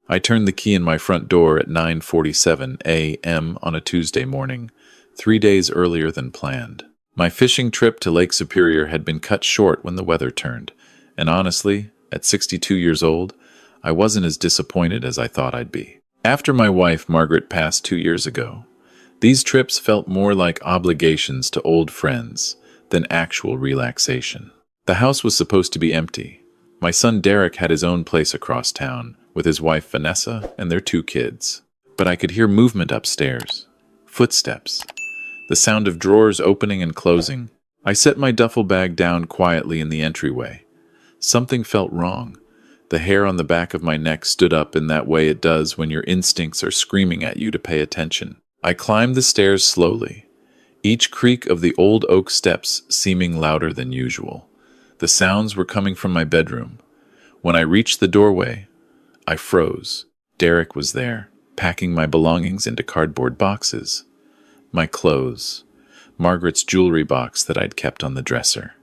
I turned the key in my front door at 9:47 a.m. on a Tuesday morning, 3 days earlier than planned. My fishing trip to Lake Superior had been cut short when the weather turned, and honestly, at 62 years old, I wasn't as disappointed as I thought I'd be. After my wife Margaret passed 2 years ago, these trips felt more like obligations to old friends than actual relaxation. The house was supposed to be empty. My son Derek had his own place across town with his wife Vanessa and their 2 kids. But I could hear movement upstairs, footsteps, the sound of drawers opening and closing. I set my duffel bag down quietly in the entryway. Something felt wrong. The hair on the back of my neck stood up in that way it does when your instincts are screaming at you to pay attention. I climbed the stairs slowly, each creak of the old oak steps seeming louder than usual. The sounds were coming from my bedroom. When I reached the doorway, I froze. Derek was there, packing my belongings into cardboard boxes. My clothes, Margaret's jewelry box that I'd kept on the dresser,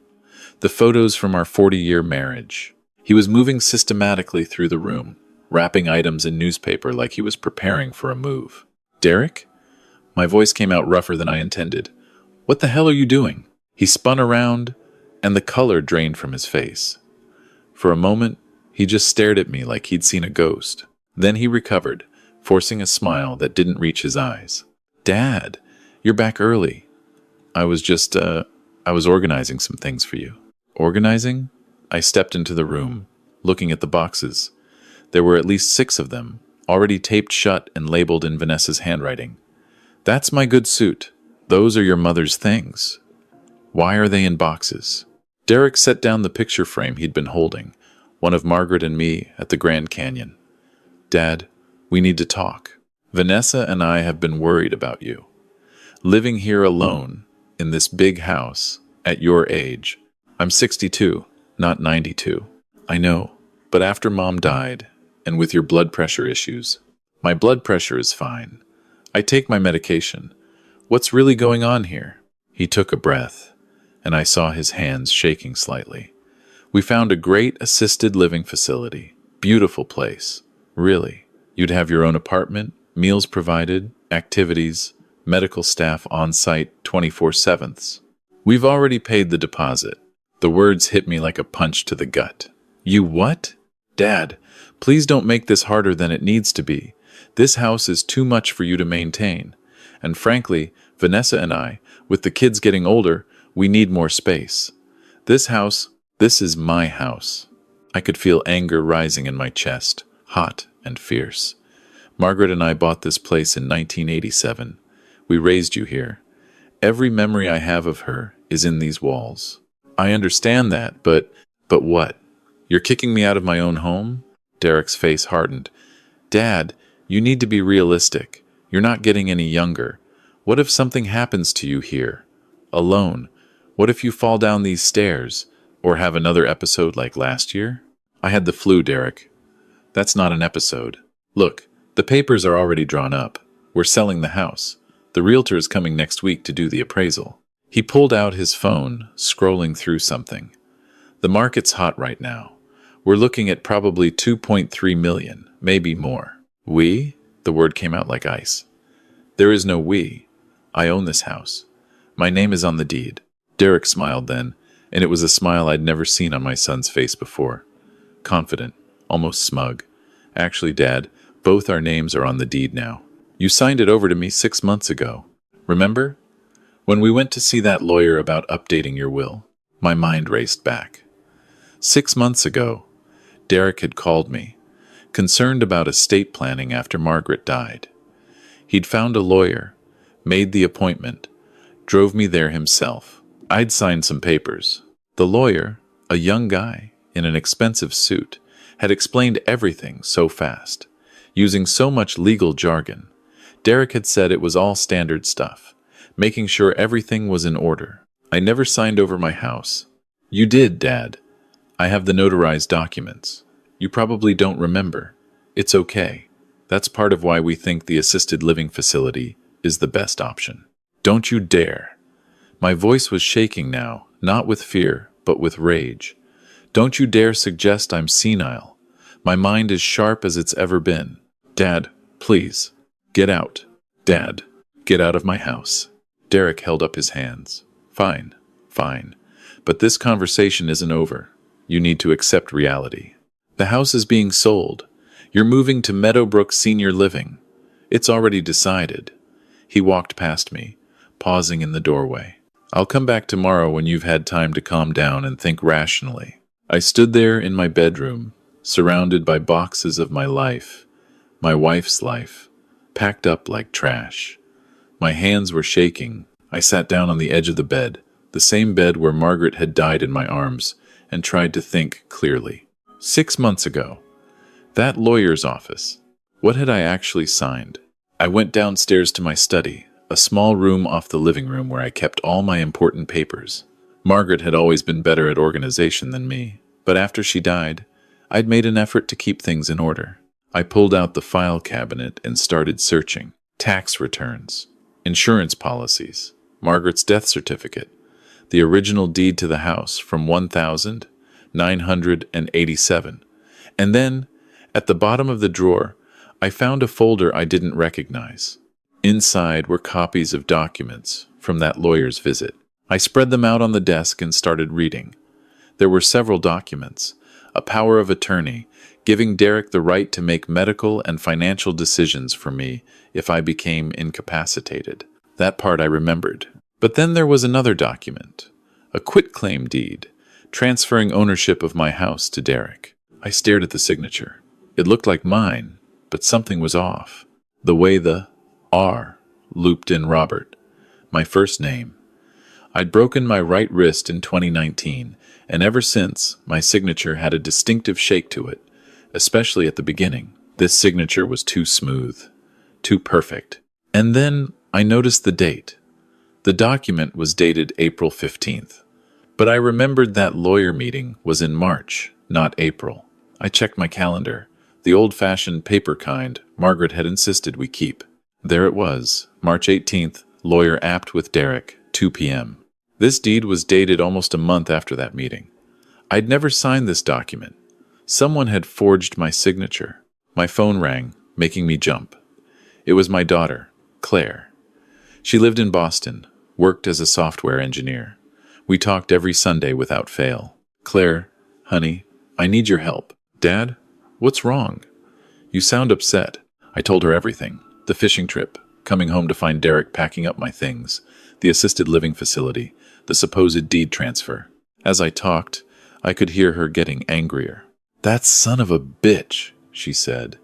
the photos from our 40-year marriage. He was moving systematically through the room, wrapping items in newspaper like he was preparing for a move. Derek? My voice came out rougher than I intended. What the hell are you doing? He spun around, and the color drained from his face. For a moment, he just stared at me like he'd seen a ghost. Then he recovered, forcing a smile that didn't reach his eyes. Dad, you're back early. I was organizing some things for you. Organizing? I stepped into the room, looking at the boxes. There were at least 6 of them, already taped shut and labeled in Vanessa's handwriting. That's my good suit. Those are your mother's things. Why are they in boxes? Derek set down the picture frame he'd been holding, one of Margaret and me at the Grand Canyon. Dad, we need to talk. Vanessa and I have been worried about you. Living here alone, in this big house, at your age. I'm 62, not 92. I know, but after Mom died, and with your blood pressure issues, my blood pressure is fine. I take my medication. What's really going on here? He took a breath, and I saw his hands shaking slightly. We found a great assisted living facility. Beautiful place. Really. You'd have your own apartment, meals provided, activities, medical staff on site 24/7. We've already paid the deposit. The words hit me like a punch to the gut. You what? Dad, please don't make this harder than it needs to be. This house is too much for you to maintain. And frankly, Vanessa and I, with the kids getting older, we need more space. This is my house. I could feel anger rising in my chest, hot and fierce. Margaret and I bought this place in 1987. We raised you here. Every memory I have of her is in these walls. I understand that, but what? You're kicking me out of my own home? Derek's face hardened. Dad, you need to be realistic. You're not getting any younger. What if something happens to you here? Alone. What if you fall down these stairs? Or have another episode like last year? I had the flu, Derek. That's not an episode. Look, the papers are already drawn up. We're selling the house. The realtor is coming next week to do the appraisal. He pulled out his phone, scrolling through something. The market's hot right now. We're looking at probably 2.3 million, maybe more. We? The word came out like ice. There is no we. I own this house. My name is on the deed. Derek smiled then, and it was a smile I'd never seen on my son's face before. Confident, almost smug. Actually, Dad, both our names are on the deed now. You signed it over to me 6 months ago. Remember? When we went to see that lawyer about updating your will, my mind raced back. 6 months ago, Derek had called me, concerned about estate planning after Margaret died. He'd found a lawyer, made the appointment, drove me there himself. I'd signed some papers. The lawyer, a young guy in an expensive suit, had explained everything so fast, using so much legal jargon. Derek had said it was all standard stuff, making sure everything was in order. I never signed over my house. You did, Dad. I have the notarized documents. You probably don't remember. It's okay. That's part of why we think the assisted living facility is the best option. Don't you dare. My voice was shaking now, not with fear, but with rage. Don't you dare suggest I'm senile. My mind is sharp as it's ever been. Dad, please, get out. Dad, get out of my house. Derek held up his hands. Fine, fine. But this conversation isn't over. You need to accept reality. The house is being sold. You're moving to Meadowbrook Senior Living. It's already decided. He walked past me, pausing in the doorway. I'll come back tomorrow when you've had time to calm down and think rationally. I stood there in my bedroom, surrounded by boxes of my life, my wife's life, packed up like trash. My hands were shaking. I sat down on the edge of the bed, the same bed where Margaret had died in my arms, and tried to think clearly. 6 months ago. That lawyer's office. What had I actually signed? I went downstairs to my study, a small room off the living room where I kept all my important papers. Margaret had always been better at organization than me, but after she died, I'd made an effort to keep things in order. I pulled out the file cabinet and started searching. Tax returns, insurance policies, Margaret's death certificate, the original deed to the house from 1987. And then, at the bottom of the drawer, I found a folder I didn't recognize. Inside were copies of documents from that lawyer's visit. I spread them out on the desk and started reading. There were several documents, a power of attorney, giving Derek the right to make medical and financial decisions for me if I became incapacitated. That part I remembered. But then there was another document, a quitclaim deed, transferring ownership of my house to Derek. I stared at the signature. It looked like mine, but something was off. The way the R looped in Robert, my first name. I'd broken my right wrist in 2019, and ever since, my signature had a distinctive shake to it, especially at the beginning. This signature was too smooth, too perfect. And then I noticed the date. The document was dated April 15th, but I remembered that lawyer meeting was in March, not April. I checked my calendar, the old-fashioned paper kind Margaret had insisted we keep. There it was, March 18th, lawyer apt with Derek, 2 p.m. This deed was dated almost a month after that meeting. I'd never signed this document. Someone had forged my signature. My phone rang, making me jump. It was my daughter, Claire. She lived in Boston, worked as a software engineer. We talked every Sunday without fail. Claire, honey, I need your help. Dad, what's wrong? You sound upset. I told her everything. The fishing trip, coming home to find Derek packing up my things, the assisted living facility, the supposed deed transfer. As I talked, I could hear her getting angrier. That son of a bitch, she said,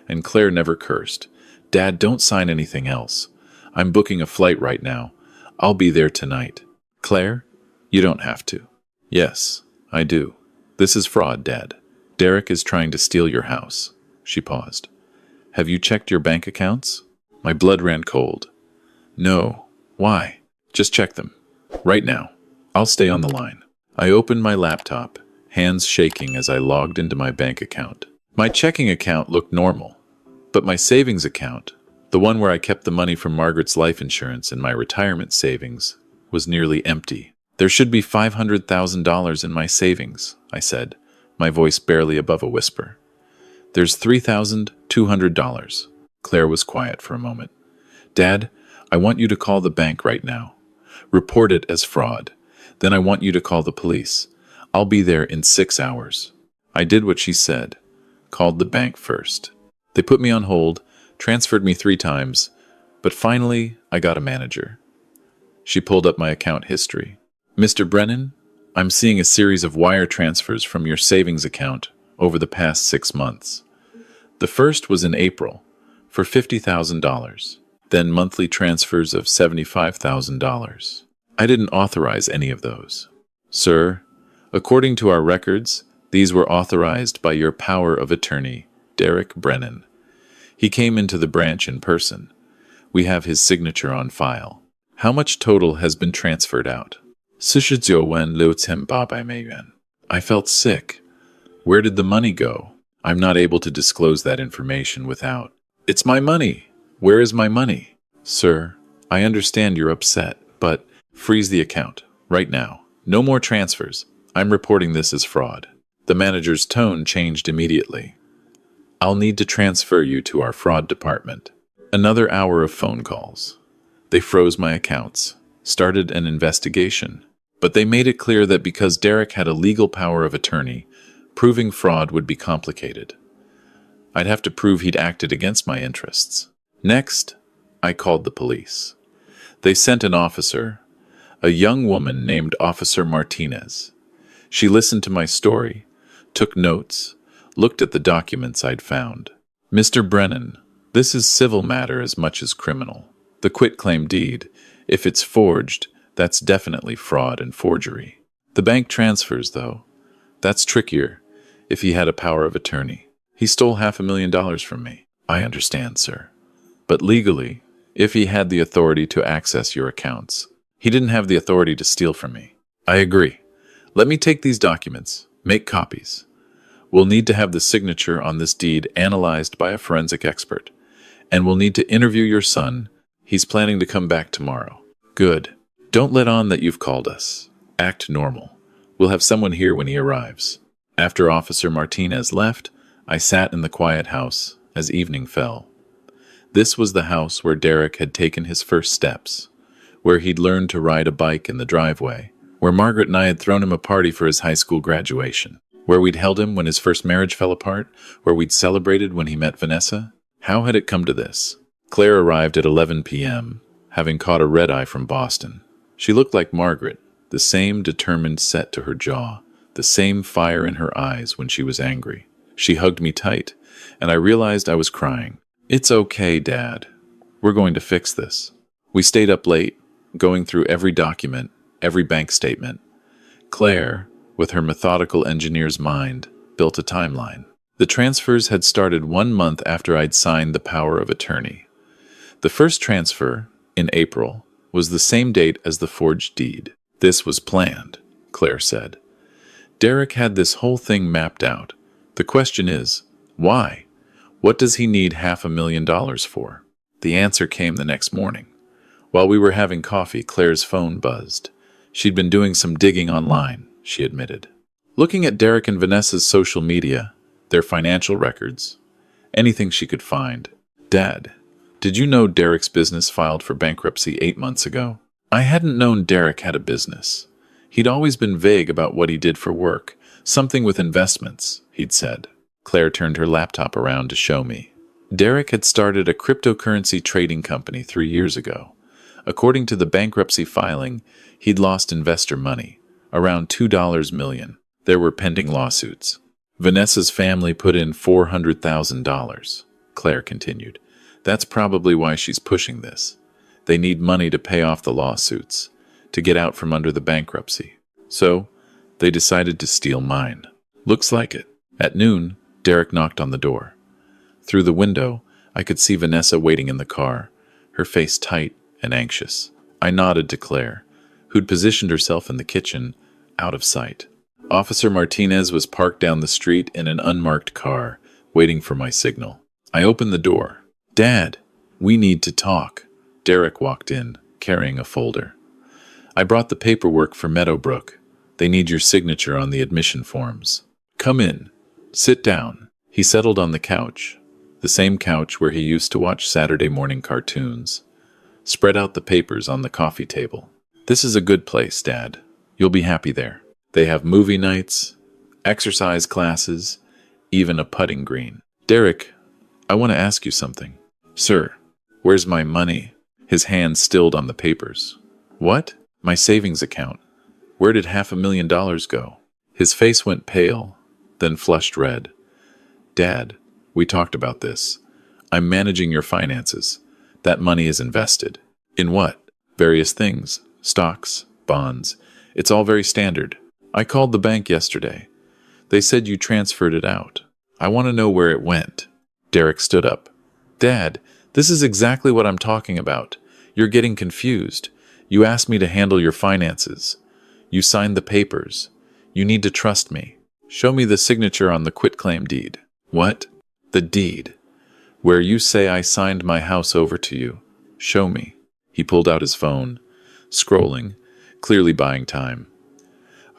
and Claire never cursed. Dad, don't sign anything else. I'm booking a flight right now. I'll be there tonight. Claire, you don't have to. Yes, I do. This is fraud, Dad. Derek is trying to steal your house. She paused. Have you checked your bank accounts? My blood ran cold. No. Why? Just check them. Right now. I'll stay on the line. I opened my laptop, hands shaking as I logged into my bank account. My checking account looked normal, but my savings account, the one where I kept the money from Margaret's life insurance and my retirement savings, was nearly empty. There should be $500,000 in my savings, I said, my voice barely above a whisper. There's $3,200. Claire was quiet for a moment. Dad, I want you to call the bank right now. Report it as fraud. Then I want you to call the police. I'll be there in 6 hours. I did what she said. Called the bank first. They put me on hold, transferred me 3 times, but finally I got a manager. She pulled up my account history. Mr. Brennan, I'm seeing a series of wire transfers from your savings account over the past 6 months. The first was in April, for $50,000, then monthly transfers of $75,000. I didn't authorize any of those. Sir, according to our records, these were authorized by your power of attorney, Derek Brennan. He came into the branch in person. We have his signature on file. How much total has been transferred out? I felt sick. Where did the money go? I'm not able to disclose that information without... It's my money! Where is my money? Sir, I understand you're upset, but freeze the account, right now. No more transfers. I'm reporting this as fraud. The manager's tone changed immediately. I'll need to transfer you to our fraud department. Another hour of phone calls. They froze my accounts, started an investigation, but they made it clear that because Derek had a legal power of attorney, proving fraud would be complicated. I'd have to prove he'd acted against my interests. Next, I called the police. They sent an officer, a young woman named Officer Martinez. She listened to my story, took notes, looked at the documents I'd found. Mr. Brennan, this is civil matter as much as criminal. The quitclaim deed, if it's forged, that's definitely fraud and forgery. The bank transfers, though, that's trickier if he had a power of attorney. He stole $500,000 from me. I understand, sir. But legally, if he had the authority to access your accounts, he didn't have the authority to steal from me. I agree. Let me take these documents, make copies. We'll need to have the signature on this deed analyzed by a forensic expert. And we'll need to interview your son. He's planning to come back tomorrow. Good. Don't let on that you've called us. Act normal. We'll have someone here when he arrives. After Officer Martinez left, I sat in the quiet house as evening fell. This was the house where Derek had taken his first steps, where he'd learned to ride a bike in the driveway, where Margaret and I had thrown him a party for his high school graduation, where we'd held him when his first marriage fell apart, where we'd celebrated when he met Vanessa. How had it come to this? Claire arrived at 11 p.m., having caught a red-eye from Boston. She looked like Margaret, the same determined set to her jaw, the same fire in her eyes when she was angry. She hugged me tight, and I realized I was crying. It's okay, Dad. We're going to fix this. We stayed up late, going through every document, every bank statement. Claire, with her methodical engineer's mind, built a timeline. The transfers had started 1 month after I'd signed the power of attorney. The first transfer, in April, was the same date as the forged deed. This was planned, Claire said. Derek had this whole thing mapped out. The question is, why? What does he need $500,000 for? The answer came the next morning. While we were having coffee, Claire's phone buzzed. She'd been doing some digging online, she admitted. Looking at Derek and Vanessa's social media, their financial records, anything she could find. Dad, did you know Derek's business filed for bankruptcy 8 months ago? I hadn't known Derek had a business. He'd always been vague about what he did for work. Something with investments, he'd said. Claire turned her laptop around to show me. Derek had started a cryptocurrency trading company 3 years ago. According to the bankruptcy filing, he'd lost investor money, around $2 million. There were pending lawsuits. Vanessa's family put in $400,000, Claire continued. That's probably why she's pushing this. They need money to pay off the lawsuits, to get out from under the bankruptcy. So, they decided to steal mine. Looks like it. At noon, Derek knocked on the door. Through the window, I could see Vanessa waiting in the car, her face tight and anxious. I nodded to Claire, who'd positioned herself in the kitchen, out of sight. Officer Martinez was parked down the street in an unmarked car, waiting for my signal. I opened the door. Dad, we need to talk. Derek walked in, carrying a folder. I brought the paperwork for Meadowbrook. They need your signature on the admission forms. Come in. Sit down. He settled on the couch, the same couch where he used to watch Saturday morning cartoons. Spread out the papers on the coffee table. This is a good place, Dad. You'll be happy there. They have movie nights, exercise classes, even a putting green. Derek, I want to ask you something. Sir, where's my money? His hand stilled on the papers. What? My savings account. Where did $500,000 go? His face went pale, then flushed red. Dad, we talked about this. I'm managing your finances. That money is invested. In what? Various things. Stocks, bonds. It's all very standard. I called the bank yesterday. They said you transferred it out. I want to know where it went. Derek stood up. Dad, this is exactly what I'm talking about. You're getting confused. You asked me to handle your finances. You signed the papers. You need to trust me. Show me the signature on the quitclaim deed. What? The deed. Where you say I signed my house over to you. Show me. He pulled out his phone, scrolling, clearly buying time.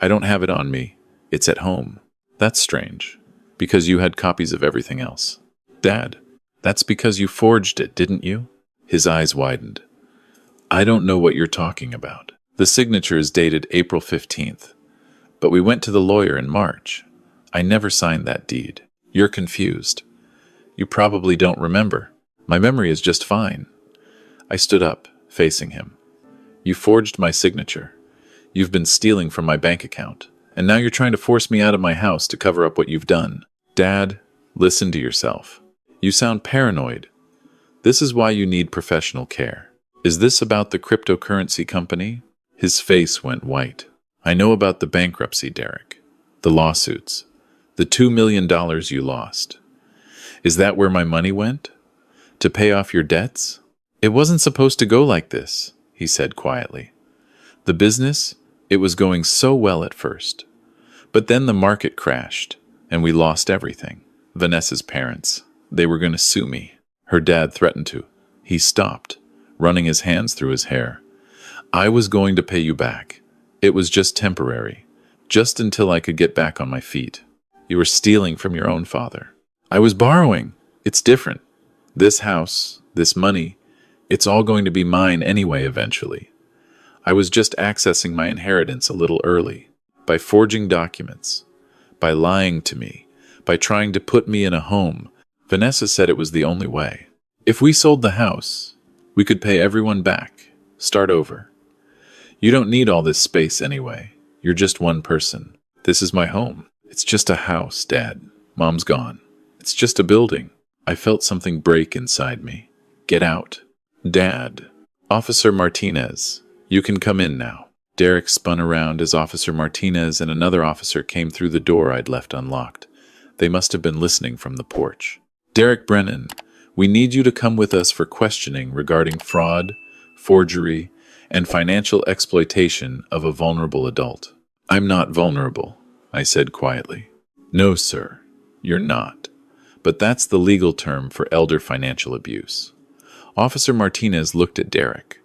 I don't have it on me. It's at home. That's strange, because you had copies of everything else. Dad, that's because you forged it, didn't you? His eyes widened. I don't know what you're talking about. The signature is dated April 15th, but we went to the lawyer in March. I never signed that deed. You're confused. You probably don't remember. My memory is just fine. I stood up, facing him. You forged my signature. You've been stealing from my bank account, and now you're trying to force me out of my house to cover up what you've done. Dad, listen to yourself. You sound paranoid. This is why you need professional care. Is this about the cryptocurrency company? His face went white. I know about the bankruptcy, Derek. The lawsuits. The $2 million you lost. Is that where my money went? To pay off your debts? It wasn't supposed to go like this, he said quietly. The business, it was going so well at first. But then the market crashed, and we lost everything. Vanessa's parents, they were going to sue me. Her dad threatened to. He stopped, running his hands through his hair. I was going to pay you back. It was just temporary, just until I could get back on my feet. You were stealing from your own father. I was borrowing. It's different. This house, this money, it's all going to be mine anyway eventually. I was just accessing my inheritance a little early, by forging documents, by lying to me, by trying to put me in a home. Vanessa said it was the only way. If we sold the house, we could pay everyone back, start over. You don't need all this space anyway. You're just one person. This is my home. It's just a house, Dad. Mom's gone. It's just a building. I felt something break inside me. Get out. Dad. Officer Martinez, you can come in now. Derek spun around as Officer Martinez and another officer came through the door I'd left unlocked. They must have been listening from the porch. Derek Brennan, we need you to come with us for questioning regarding fraud, forgery, and financial exploitation of a vulnerable adult. I'm not vulnerable, I said quietly. No, sir, you're not. But that's the legal term for elder financial abuse. Officer Martinez looked at Derek.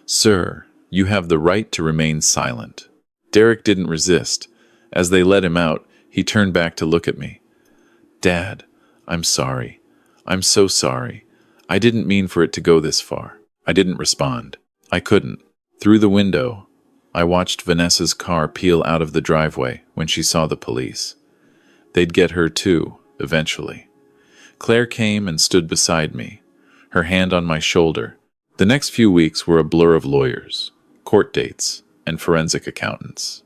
Sir, you have the right to remain silent. Derek didn't resist. As they let him out, he turned back to look at me. Dad, I'm sorry. I'm so sorry. I didn't mean for it to go this far. I didn't respond. I couldn't. Through the window, I watched Vanessa's car peel out of the driveway when she saw the police. They'd get her too, eventually. Claire came and stood beside me, her hand on my shoulder. The next few weeks were a blur of lawyers, court dates, and forensic accountants.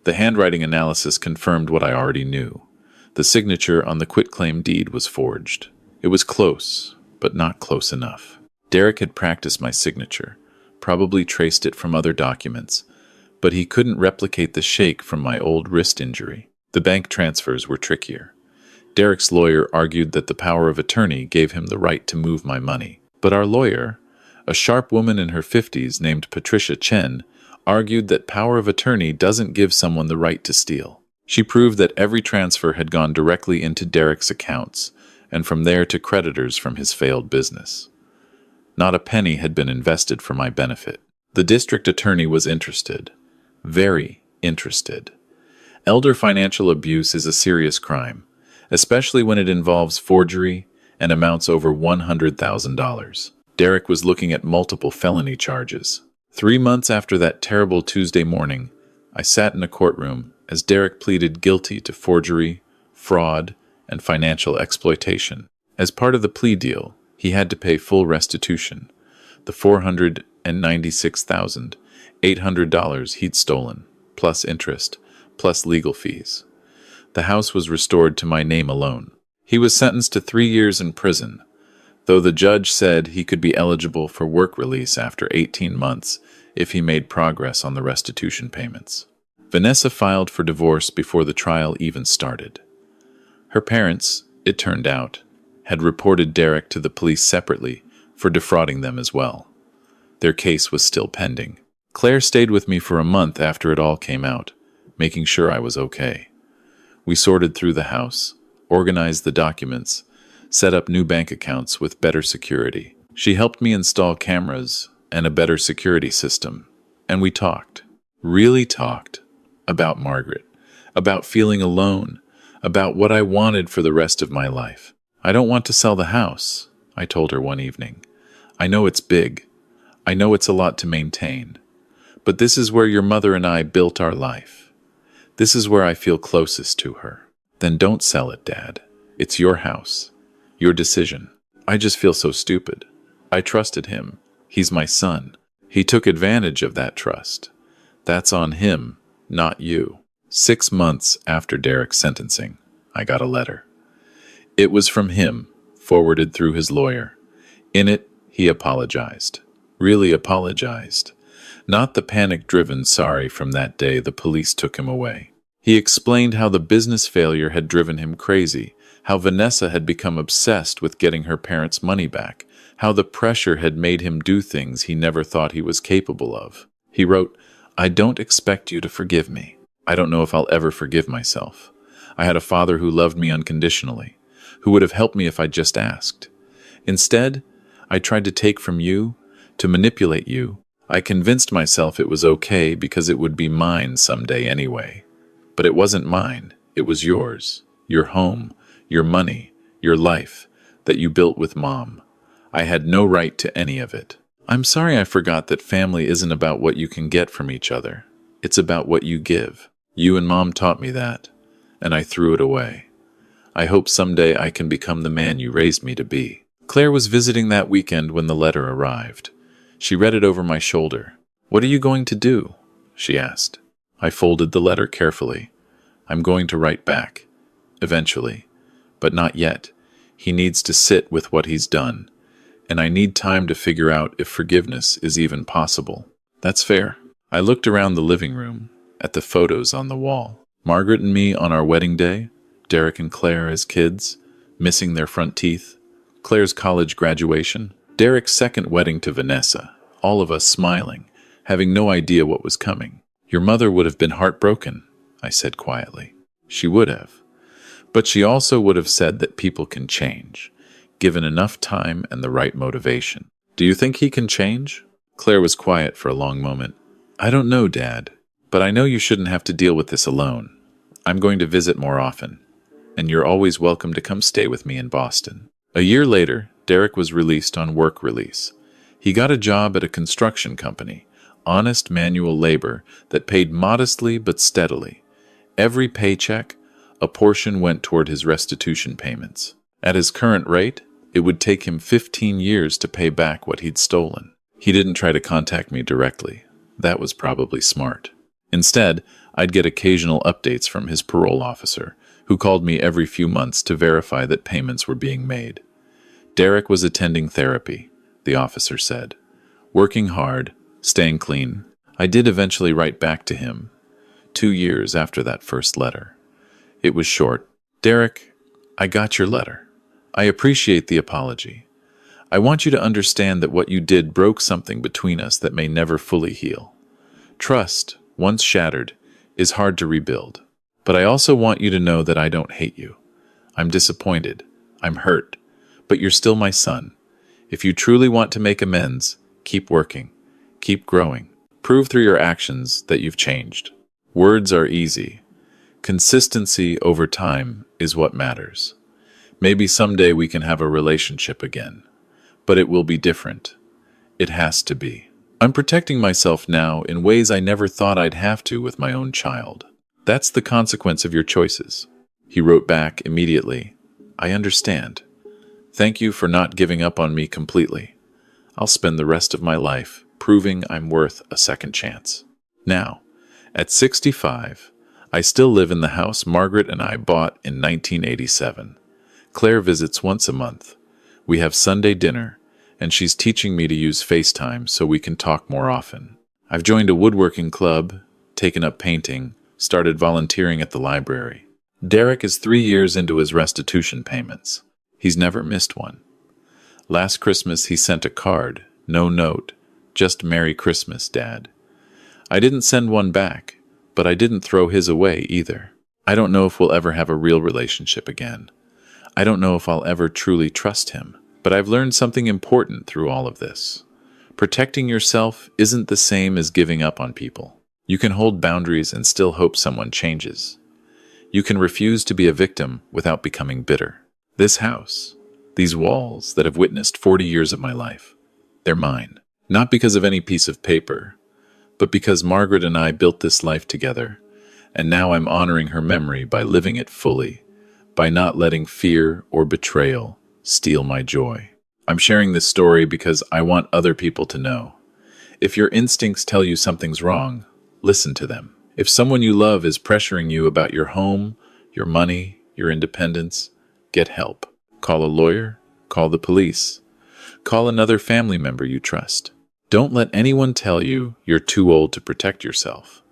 The handwriting analysis confirmed what I already knew. The signature on the quitclaim deed was forged. It was close, but not close enough. Derek had practiced my signature, probably traced it from other documents, but he couldn't replicate the shake from my old wrist injury. The bank transfers were trickier. Derek's lawyer argued that the power of attorney gave him the right to move my money. But our lawyer, a sharp woman in her 50s named Patricia Chen, argued that power of attorney doesn't give someone the right to steal. She proved that every transfer had gone directly into Derek's accounts, and from there to creditors from his failed business. Not a penny had been invested for my benefit. The district attorney was interested. Very interested. Elder financial abuse is a serious crime, especially when it involves forgery and amounts over $100,000. Derek was looking at multiple felony charges. 3 months after that terrible Tuesday morning, I sat in a courtroom as Derek pleaded guilty to forgery, fraud, and financial exploitation. As part of the plea deal, he had to pay full restitution, the $496,800 he'd stolen, plus interest, plus legal fees. The house was restored to my name alone. He was sentenced to 3 years in prison, though the judge said he could be eligible for work release after 18 months if he made progress on the restitution payments. Vanessa filed for divorce before the trial even started. Her parents, it turned out, had reported Derek to the police separately for defrauding them as well. Their case was still pending. Claire stayed with me for a month after it all came out, making sure I was okay. We sorted through the house, organized the documents, set up new bank accounts with better security. She helped me install cameras and a better security system. And we talked, really talked, about Margaret, about feeling alone, about what I wanted for the rest of my life. I don't want to sell the house, I told her one evening. I know it's big. I know it's a lot to maintain. But this is where your mother and I built our life. This is where I feel closest to her. Then don't sell it, Dad. It's your house. Your decision. I just feel so stupid. I trusted him. He's my son. He took advantage of that trust. That's on him, not you. 6 months after Derek's sentencing, I got a letter. It was from him, forwarded through his lawyer. In it, he apologized. Really apologized. Not the panic-driven sorry from that day the police took him away. He explained how the business failure had driven him crazy, how Vanessa had become obsessed with getting her parents' money back, how the pressure had made him do things he never thought he was capable of. He wrote, I don't expect you to forgive me. I don't know if I'll ever forgive myself. I had a father who loved me unconditionally, who would have helped me if I'd just asked. Instead, I tried to take from you, to manipulate you. I convinced myself it was okay because it would be mine someday anyway. But it wasn't mine. It was yours. Your home, your money, your life that you built with Mom. I had no right to any of it. I'm sorry I forgot that family isn't about what you can get from each other. It's about what you give. You and Mom taught me that, and I threw it away. I hope someday I can become the man you raised me to be. Claire was visiting that weekend when the letter arrived. She read it over my shoulder. What are you going to do? She asked. I folded the letter carefully. I'm going to write back. Eventually. But not yet. He needs to sit with what he's done. And I need time to figure out if forgiveness is even possible. That's fair. I looked around the living room, at the photos on the wall. Margaret and me on our wedding day, Derek and Claire as kids, missing their front teeth, Claire's college graduation, Derek's second wedding to Vanessa, all of us smiling, having no idea what was coming. Your mother would have been heartbroken, I said quietly. She would have. But she also would have said that people can change, given enough time and the right motivation. Do you think he can change? Claire was quiet for a long moment. I don't know, Dad, but I know you shouldn't have to deal with this alone. I'm going to visit more often, and you're always welcome to come stay with me in Boston. A year later, Derek was released on work release. He got a job at a construction company, honest manual labor that paid modestly but steadily. Every paycheck, a portion went toward his restitution payments. At his current rate, it would take him 15 years to pay back what he'd stolen. He didn't try to contact me directly. That was probably smart. Instead, I'd get occasional updates from his parole officer, who called me every few months to verify that payments were being made. Derek was attending therapy, the officer said. Working hard, staying clean. I did eventually write back to him, 2 years after that first letter. It was short. Derek, I got your letter. I appreciate the apology. I want you to understand that what you did broke something between us that may never fully heal. Trust, once shattered, is hard to rebuild. But I also want you to know that I don't hate you. I'm disappointed. I'm hurt. But you're still my son. If you truly want to make amends, keep working. Keep growing. Prove through your actions that you've changed. Words are easy. Consistency over time is what matters. Maybe someday we can have a relationship again. But it will be different. It has to be. I'm protecting myself now in ways I never thought I'd have to with my own child. That's the consequence of your choices. He wrote back immediately. I understand. Thank you for not giving up on me completely. I'll spend the rest of my life proving I'm worth a second chance. Now, at 65, I still live in the house Margaret and I bought in 1987. Claire visits once a month. We have Sunday dinner, and she's teaching me to use FaceTime so we can talk more often. I've joined a woodworking club, taken up painting, started volunteering at the library. Derek is 3 years into his restitution payments. He's never missed one. Last Christmas he sent a card, no note, just Merry Christmas, Dad. I didn't send one back, but I didn't throw his away either. I don't know if we'll ever have a real relationship again. I don't know if I'll ever truly trust him, but I've learned something important through all of this. Protecting yourself isn't the same as giving up on people. You can hold boundaries and still hope someone changes. You can refuse to be a victim without becoming bitter. This house, these walls that have witnessed 40 years of my life, they're mine. Not because of any piece of paper, but because Margaret and I built this life together, and now I'm honoring her memory by living it fully, by not letting fear or betrayal steal my joy. I'm sharing this story because I want other people to know. If your instincts tell you something's wrong, listen to them. If someone you love is pressuring you about your home, your money, your independence, get help. Call a lawyer, call the police, call another family member you trust. Don't let anyone tell you you're too old to protect yourself.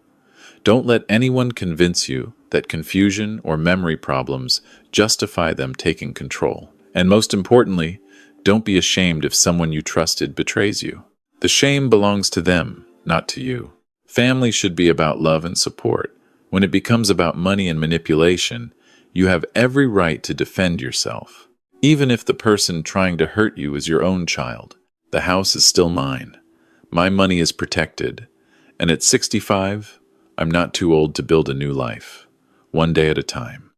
Don't let anyone convince you that confusion or memory problems justify them taking control. And most importantly, don't be ashamed if someone you trusted betrays you. The shame belongs to them, not to you. Family should be about love and support. When it becomes about money and manipulation, you have every right to defend yourself. Even if the person trying to hurt you is your own child, the house is still mine. My money is protected. And at 65, I'm not too old to build a new life, one day at a time.